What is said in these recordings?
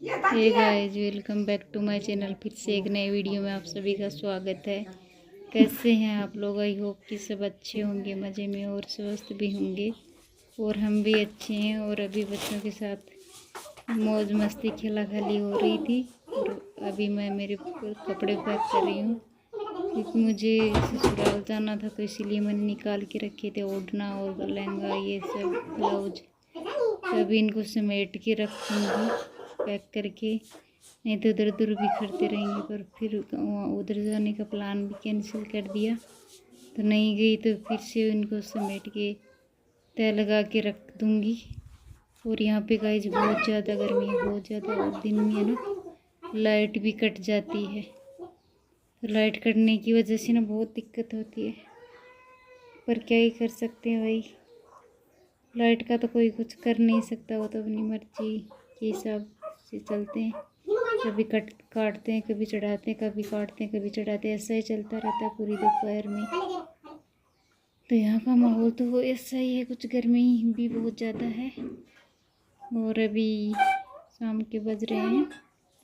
Hey guys, welcome back to my channel. फिर से एक नए वीडियो में आप सभी का स्वागत है। कैसे हैं आप लोग? आई होप कि सब अच्छे होंगे, मज़े में और स्वस्थ भी होंगे। और हम भी अच्छे हैं। और अभी बच्चों के साथ मौज मस्ती खेला खाली हो रही थी। और अभी मैं मेरे कपड़े पैक कर रही हूँ, क्योंकि मुझे ससुराल जाना था, तो इसीलिए मैंने निकाल के रखे थे ओढ़ना और लहंगा, ये सब ब्लाउज। तभी इनको समेट के रखूँगी पैक करके, नहीं तो इधर उधर बिखरते रहेंगे। पर फिर उधर जाने का प्लान भी कैंसिल कर दिया, तो नहीं गई। तो फिर से इनको समेट के तय लगा के रख दूँगी। और यहाँ पे गाइस बहुत ज़्यादा गर्मी है, बहुत ज़्यादा। और दिन में है ना, लाइट भी कट जाती है। तो लाइट कटने की वजह से ना बहुत दिक्कत होती है, पर क्या ही कर सकते हैं भाई। लाइट का तो कोई कुछ कर नहीं सकता, वो तो अपनी मर्जी के हिसाब से चलते हैं। कभी काटते हैं, कभी चढ़ाते हैं, कभी काटते हैं, कभी चढ़ाते हैं। ऐसा ही चलता रहता है पूरी दोपहर में। तो यहाँ का माहौल तो वो ऐसा ही है, कुछ गर्मी भी बहुत ज़्यादा है। और अभी शाम के बज रहे हैं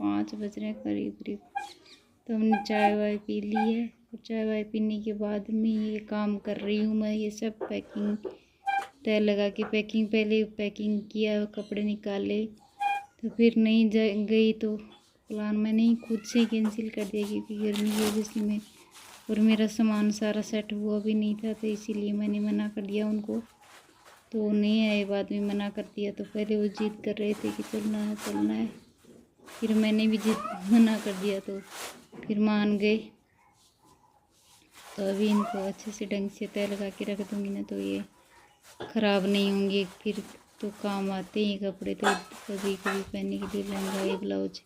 5 बज रहे हैं करीब करीब। तो हमने चाय वाय पी ली है। और चाय वाय पीने के बाद में ये काम कर रही हूँ मैं, ये सब पैकिंग तय लगा के। पहले पैकिंग किया, कपड़े निकाले, तो फिर नहीं गई। तो प्लान मैंने ही खुद से कैंसिल कर दिया, क्योंकि गर्मी की वजह से मैं, और मेरा सामान सारा सेट हुआ भी नहीं था, तो इसीलिए मैंने मना कर दिया उनको। तो नहीं आए, बाद में मना कर दिया। तो पहले वो जिद कर रहे थे कि चलना है चलना है, फिर मैंने भी जिद मना कर दिया, तो फिर मान गए। तो अभी इनको अच्छे से ढंग से तय लगा के रख दूँगी ना, तो ये ख़राब नहीं होंगे। फिर तो काम आते हैं कपड़े, तो कभी कभी पहनने के लिए लहंगा या ब्लाउज।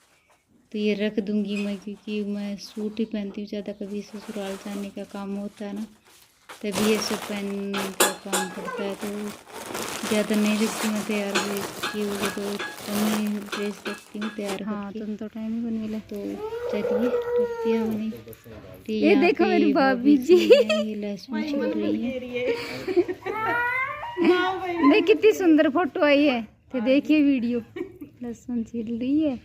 तो ये रख दूँगी मैं, क्योंकि मैं सूट ही पहनती हूँ ज़्यादा। कभी ससुराल जाने का काम होता है ना, तभी ये सब पहनने का काम पड़ता है। तो ज़्यादा नहीं रखती मैं तैयार हुए, तो कम ही ड्रेस रखती हूँ तैयार करके। तुम तो टाइम ही बन मिला, तो चलिए रखती है मैंने। तो ये देखो मेरी भाभी जी, ये लहसुन छिल रही है। देख कितनी सुंदर फोटो आई है। तो देखिए वीडियो, लहसुन छिल रही है।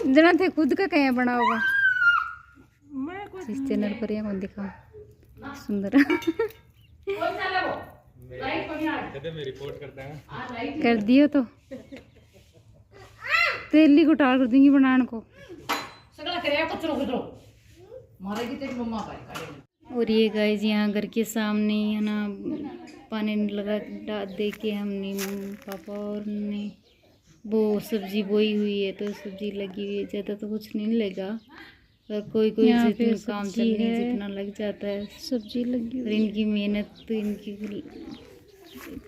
जना थे खुद का कहीं बना होगा, इस चैनल पर ये कौन दिखा सुंदर। कर दियो तो तेली को टाल कर दूंगी बनाने को। और ये गाइस यहाँ घर के सामने है ना, पानी लगा दे के हमने, पापा और ने वो सब्जी बोई हुई है। तो सब्जी लगी हुई है, ज़्यादा तो कुछ नहीं लगा, पर कोई जितना काम चलने जितना लग जाता है। सब्जी लगी और इनकी मेहनत तो इनकी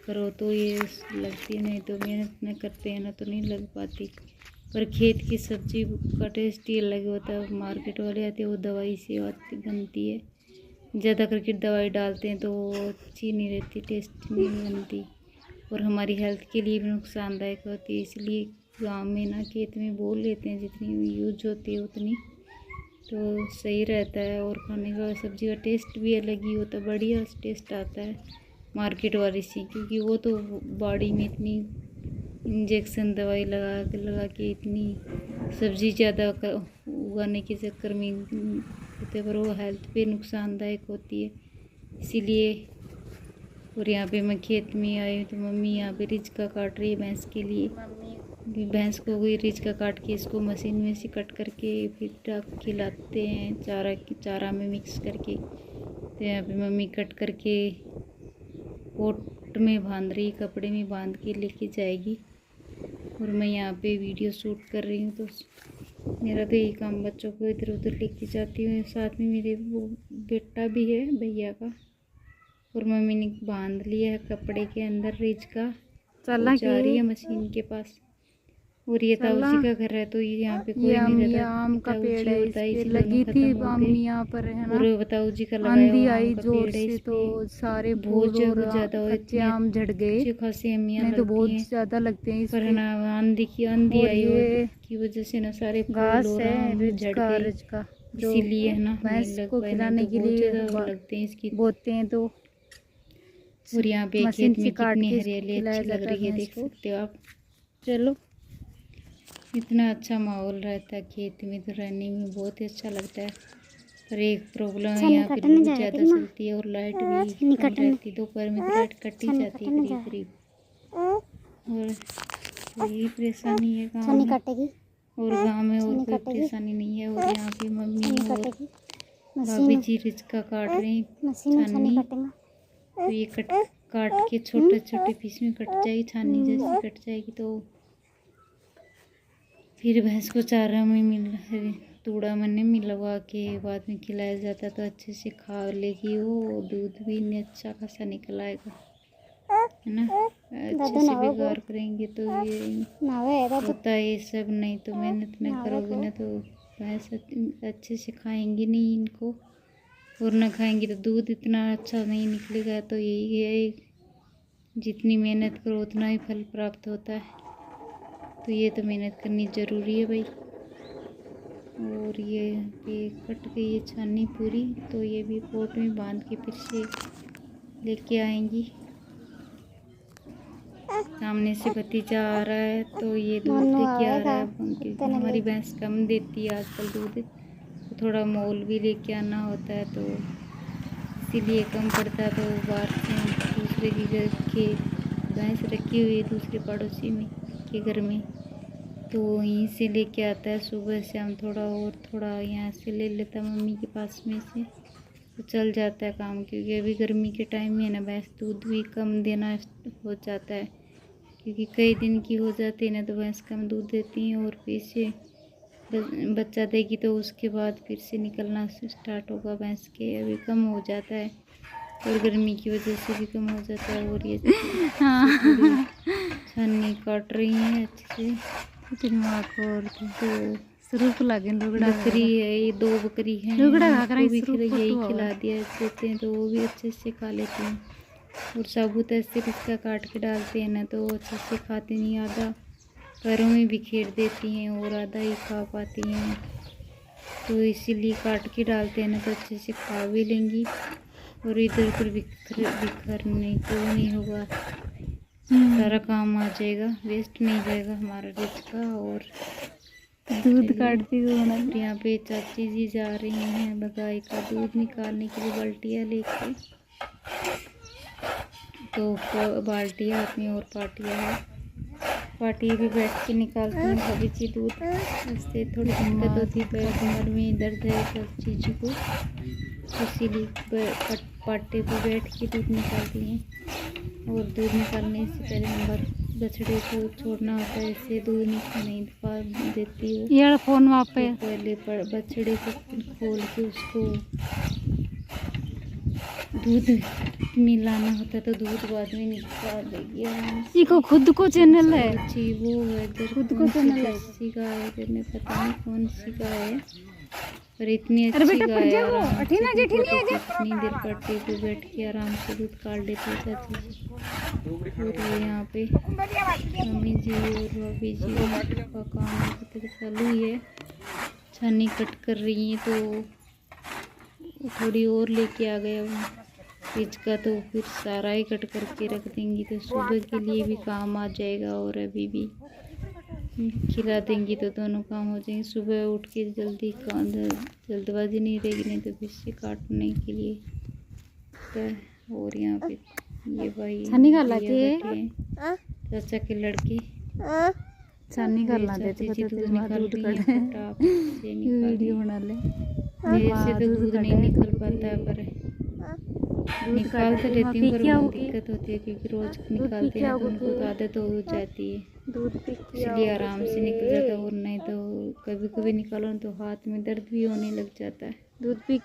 करो तो ये लगती है, नहीं तो मेहनत न करते हैं ना तो नहीं लग पाती। पर खेत की सब्जी का टेस्ट ही अलग होता है। मार्केट वाले आते हैं, वो दवाई से बनती है, ज़्यादा करके दवाई डालते हैं, तो वो अच्छी नहीं रहती, टेस्ट नहीं बनती। और हमारी हेल्थ के लिए भी नुकसानदायक होती है। इसलिए गांव में ना खेत में बो लेते हैं, जितनी यूज होती है उतनी, तो सही रहता है। और खाने का सब्ज़ी का टेस्ट भी अलग ही होता है, बढ़िया टेस्ट आता है मार्केट वाली से। क्योंकि वो तो बॉडी में इतनी इंजेक्शन दवाई लगा के इतनी सब्ज़ी ज़्यादा उगाने के चक्कर में होते, पर वो हेल्थ पे नुकसानदायक होती है, इसीलिए। और यहाँ पे मैं खेत में आई हूँ, तो मम्मी यहाँ पे रिजका काट रही है भैंस के लिए। भैंस को कोई रिजका काट के इसको मशीन में से कट करके फिर खिलाते हैं, चारा में मिक्स करके। तो यहाँ पे मम्मी कट करके पोट में बांध रही, कपड़े में बांध के लेके जाएगी। और मैं यहाँ पे वीडियो शूट कर रही हूँ। तो मेरा तो यही काम, बच्चों को इधर उधर लेके जाती हूँ। साथ में मेरे वो बेटा भी है भैया का। और मम्मी ने बांध लिया है कपड़े के अंदर रिजका, चला जा रही है मशीन के पास। और ये ताऊ जी का घर है, तो ये यहाँ पे कोई नहीं रहता। आम का पेड़ है, होता है, लगी थी आम यहाँ पर है ना। और ताऊ जी का आंधी लगाया आई जोर से, तो सारे बहुत ज़्यादा कच्चे आम झड़ गए। अच्छी खासी अम्मियाँ नहीं तो बहुत हैं, ज्यादा लगते हैं पर ना आंधी आई ये की वजह से ना सारे घास फूल और है आम झड़ गए, इसीलिए है ना भैंस को नहीं खिलाने तो के बहुत लिए ज़्यादा लगते हैं इसकी। बोते हैं, तो और यहाँ पे मशीन खेत से में काट कितनी के हरियाली खिलाया अच्छी लग जाता है रही है, भैंस देख को। सकते हो आप। चलो, इतना अच्छा माहौल रहता है खेत में तो रहने में बहुत ही अच्छा लगता है। पर एक प्रॉब्लम है, यहाँ पे लू ज़्यादा चलती है और लाइट भी कम रहती है। दोपहर में तो लाइट कट ही जाती है करीब करीब, और यही परेशानी है गाँव में। और गांव में और कोई परेशानी नहीं है। और यहाँ पे मम्मी और भाभी जी रिचका काट रही हैं छानी। तो ये काट के छोटे छोटे पीस में कट जाएगी, छानी जैसी कट जाएगी तो फिर भैंस को चारा में तूड़ा मैंने मिलवा के बाद में खिलाया जाता है तो अच्छे से खा लेगी वो। दूध भी इन्हें अच्छा खासा निकल आएगा, है ना। अच्छे से बिगाड़ करेंगे तो ये होता है ये सब। नहीं तो मेहनत न करोगे ना तो भैंस अच्छे से खाएंगी नहीं इनको, और न खाएंगी तो दूध इतना अच्छा नहीं निकलेगा। तो यही है, जितनी मेहनत करो उतना ही फल प्राप्त होता है। तो ये तो मेहनत करनी ज़रूरी है भाई। और ये कट गई है छानी पूरी, तो ये भी पोट में बांध के फिर से लेके आएंगी। सामने से भतीजा आ रहा है तो ये दूध लेके आ रहा है, क्योंकि हमारी भैंस कम देती है आजकल दूध, तो थोड़ा मोल भी लेके आना होता है तो इसीलिए कम पड़ता है। तो बाहर से दूसरे की घर के भैंस रखी हुई है दूसरे पड़ोसी में के घर में, तो वहीं से लेके आता है सुबह शाम। थोड़ा यहाँ से ले लेता मम्मी के पास में से, तो चल जाता है काम। क्योंकि अभी गर्मी के टाइम में है ना, भैंस दूध भी कम देना हो जाता है, क्योंकि कई दिन की हो जाती है ना तो भैंस कम दूध देती हैं। और फिर से बच्चा देगी तो उसके बाद फिर से निकलना स्टार्ट होगा भैंस के। अभी कम हो जाता है और गर्मी की वजह से भी कम हो जाता है। और ये छानी काट रही हैं अच्छे से। तो बकरी है, ये 2 बकरी हैं, यही खिला दिया देते हैं तो वो भी अच्छे से खा लेते हैं। और साबुत ऐसे रिचका काट के डालते हैं ना तो अच्छे से खाते नहीं, आधा पैरों में बिखेर देती हैं और आधा ही खा पाती हैं। तो इसीलिए काट के डालते हैं ना तो अच्छे से खा भी लेंगी, और इधर उधर बिखरने को नहीं होगा, सारा काम आ जाएगा, वेस्ट नहीं जाएगा हमारा रिचका। और दूध काटती हुई यहाँ पे चाची जी जा रही हैं गाय का दूध निकालने के लिए बाल्टियाँ लेके। तो बाल्टी हाथ में और पाटियाँ है, पाटियाँ भी बैठ के निकालती हैं भाभी जी दूध। इससे थोड़ी दिक्कत होती है, पैर कमर में दर्द है चाची जी को, इसीलिए पाटे पे बैठ के दूध निकालती हैं। और दूध निकालने से पहले नंबर बछड़े को छोड़ना होता है, इससे दूध नहीं पा देती हो। ये फोन वहाँ पे तो पहले बछड़े को खोल के उसको दूध मिलाना होता है, तो दूध बाद में निकाल देगी आराम से। इसको खुद को चैनल है जी, वो है खुद को चैनल है। गाय है, मैं पता नहीं कौन सी गाय है, पर इतनी अच्छी गाय है। इतनी देर पट्टी पे बैठ के आराम से दूध काट लेती है चाची जी। और यहाँ पे मम्मी जी और भाभी जी का काम चालू ही है, छानी कट कर रही हैं। तो थोड़ी और लेके आ गया रिचका, तो फिर सारा ही कट करके रख देंगी तो सुबह के लिए भी काम आ जाएगा। और अभी भी खिला देंगी तो दोनों काम हो जाएंगे। सुबह उठ के जल्दबाजी नहीं रहेगी, नहीं तो फिर से काटने के लिए तो। और यहाँ पे ये भाई चाचा के लड़के छानी कर लाते थे, दूध निकाल वीडियो बना ले। मेरे से तो दूध नहीं निकल पाता है, पर निकाल तो लेती हूँ, पर बहुत दिक्कत होती है क्योंकि रोज निकालते हैं तो उनको तो आदत हो जाती है, इसलिए आराम से निकल जाता है। और नहीं तो कभी कभी निकालो तो हाथ में दर्द भी होने लग जाता है। दूध पी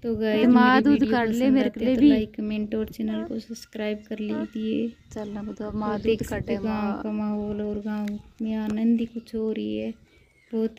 तो गाइस दूध काट ले मेरे के लिए भी लाइक कमेंट और चैनल को सब्सक्राइब कर लीजिए। चलना तो देख सकते गाँव का माहौल और गाँव में आनंद ही कुछ हो रही है, बहुत ही